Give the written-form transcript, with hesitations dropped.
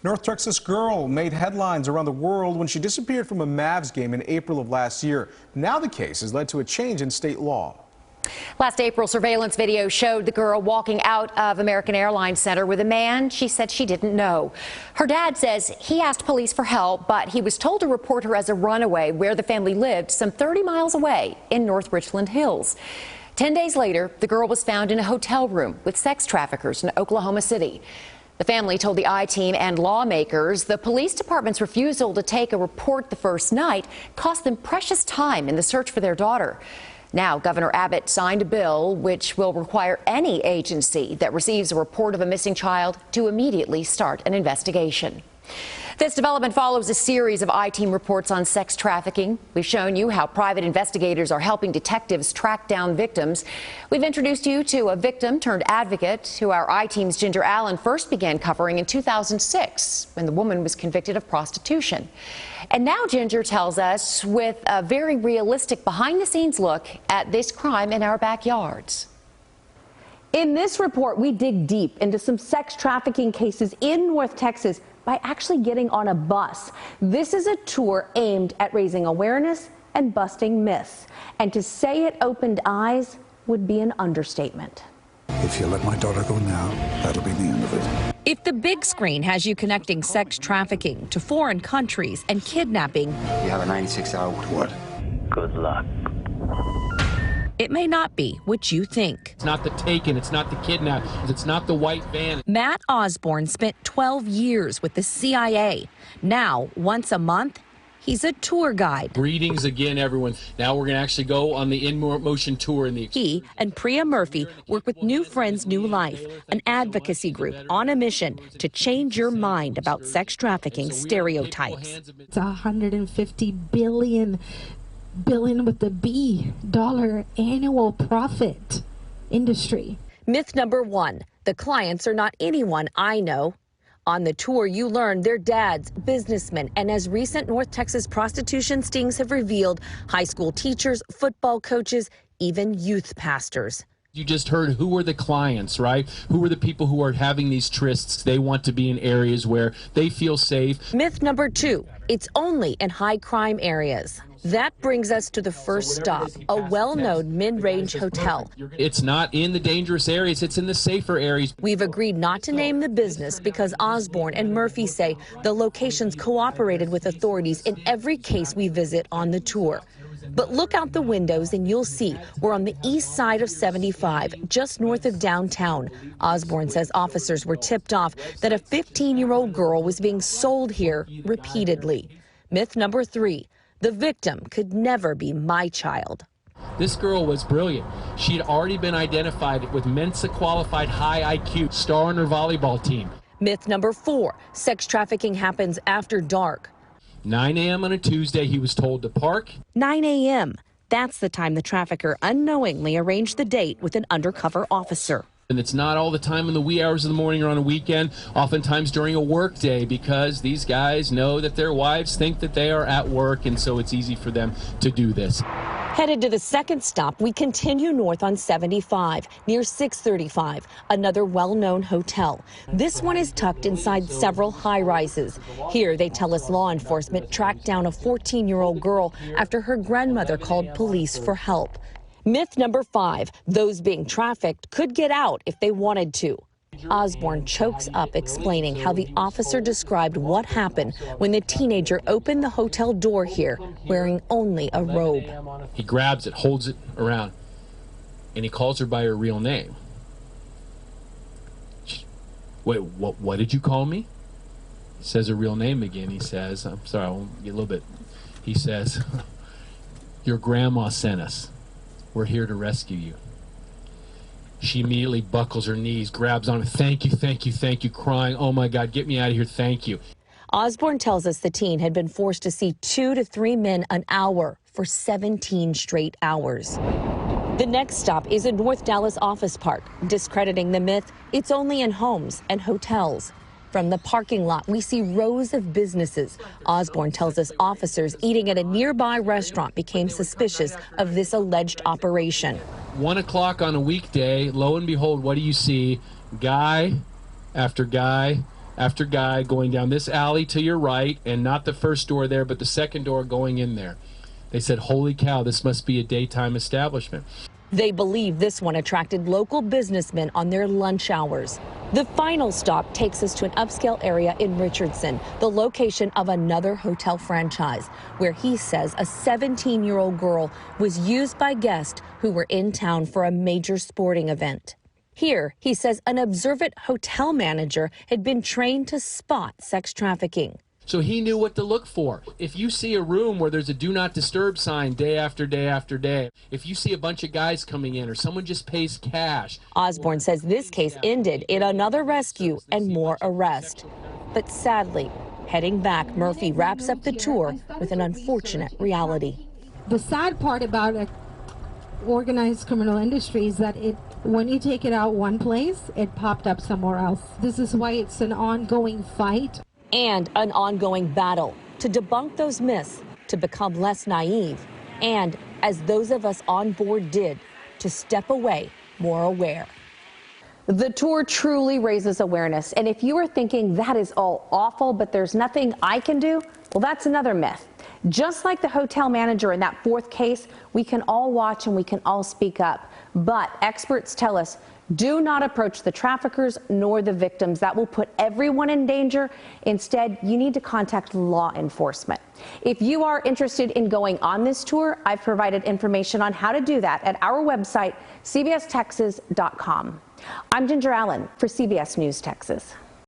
North Texas girl made headlines around the world when she disappeared from a Mavs game in April of last year. Now the case has led to a change in state law. Last April, surveillance video showed the girl walking out of American Airlines Center with a man she said she didn't know. Her dad says he asked police for help, but he was told to report her as a runaway where the family lived some 30 miles away in North Richland Hills. 10 days later, the girl was found in a hotel room with sex traffickers in Oklahoma City. The family told the I-Team and lawmakers the police department's refusal to take a report the first night cost them precious time in the search for their daughter. Now, Governor Abbott signed a bill which will require any agency that receives a report of a missing child to immediately start an investigation. This development follows a series of I-Team reports on sex trafficking. We've shown you how private investigators are helping detectives track down victims. We've introduced you to a victim turned advocate who our I-Team's Ginger Allen first began covering in 2006 when the woman was convicted of prostitution. And now Ginger tells us with a very realistic behind-the-scenes look at this crime in our backyards. In this report, we dig deep into some sex trafficking cases in North Texas by actually getting on a bus. This is a tour aimed at raising awareness and busting myths. And to say it opened eyes would be an understatement. If you let my daughter go now, that'll be the end of it. If the big screen has you connecting sex trafficking to foreign countries and kidnapping, you have a 96-hour what? Good luck. it may not be what you think. It's not the taken, it's not the kidnap, it's not the white van. Matt Osborne spent 12 years with the CIA. Now, once a month, he's a tour guide. Greetings again, everyone. Now we're going to actually go on the in-motion tour. He and Priya Murphy work with New Friends, New Life, an advocacy group on a mission to change your mind about sex trafficking stereotypes. It's $150 billion with the B dollar annual profit industry. Myth number one, the clients are not anyone I know. On the tour, you learn they're dads, businessmen, and as recent North Texas prostitution stings have revealed, high school teachers, football coaches, even youth pastors. You just heard who are the clients, right? Who are the people who are having these trysts? They want to be in areas where they feel safe. Myth number two, it's only in high crime areas. That brings us to the first stop, a well-known mid-range hotel. It's not in the dangerous areas, it's in the safer areas. We've agreed not to name the business because Osborne and Murphy say the locations cooperated with authorities in every case we visit on the tour. But look out the windows and you'll see we're on the east side of 75, just north of downtown. Osborne says officers were tipped off that a 15-year-old girl was being sold here repeatedly. Myth number three, the victim could never be my child. This girl was brilliant. She'd already been identified with Mensa qualified high IQ, star on her volleyball team. Myth number four, sex trafficking happens after dark. 9 a.m. on a Tuesday, he was told to park. 9 a.m. That's the time the trafficker unknowingly arranged the date with an undercover officer. And it's not all the time in the wee hours of the morning or on a weekend, oftentimes during a work day, because these guys know that their wives think that they are at work, and so it's easy for them to do this. Headed to the second stop, we continue north on 75, near 635, another well-known hotel. This one is tucked inside several high-rises. Here, they tell us law enforcement tracked down a 14-year-old girl after her grandmother called police for help. Myth number five, those being trafficked could get out if they wanted to. Osborne chokes up explaining how the officer described what happened when the teenager opened the hotel door here wearing only a robe. He grabs it, holds it around, and he calls her by her real name. Wait, what did you call me? He says her real name again. He says, I'm sorry, I won't get a little bit. He says, your grandma sent us. We're here to rescue you. She immediately buckles her knees, grabs on him. Thank you, thank you, thank you, crying. Oh my God, get me out of here, thank you. Osborne tells us the teen had been forced to see 2 to 3 men an hour for 17 straight hours. The next stop is a North Dallas office park, discrediting the myth it's only in homes and hotels. From the parking lot, we see rows of businesses. Osborne tells us officers eating at a nearby restaurant became suspicious of this alleged operation. 1 o'clock on a weekday, lo and behold, what do you see? Guy after guy after guy going down this alley to your right, and not the first door there, but the second door going in there. They said, holy cow, this must be a daytime establishment. They believe this one attracted local businessmen on their lunch hours. The final stop takes us to an upscale area in Richardson, the location of another hotel franchise, where he says a 17-year-old girl was used by guests who were in town for a major sporting event. Here, he says an observant hotel manager had been trained to spot sex trafficking. So he knew what to look for. If you see a room where there's a do not disturb sign day after day after day, if you see a bunch of guys coming in or someone just pays cash. Osborne says this case ended in another rescue and more arrest. But sadly, heading back, Murphy wraps up the tour with an unfortunate reality. The sad part about organized criminal industry is that when you take it out one place, it popped up somewhere else. This is why it's an ongoing fight. And an ongoing battle to debunk those myths, to become less naive, and, as those of us on board did, to step away more aware. The tour truly raises awareness, and if you are thinking that is all awful, but there's nothing I can do, well, that's another myth. Just like the hotel manager in that fourth case, we can all watch and we can all speak up. But experts tell us, do not approach the traffickers nor the victims. That will put everyone in danger. Instead, you need to contact law enforcement. If you are interested in going on this tour, I've provided information on how to do that at our website, cbstexas.com. I'm Ginger Allen for CBS News Texas.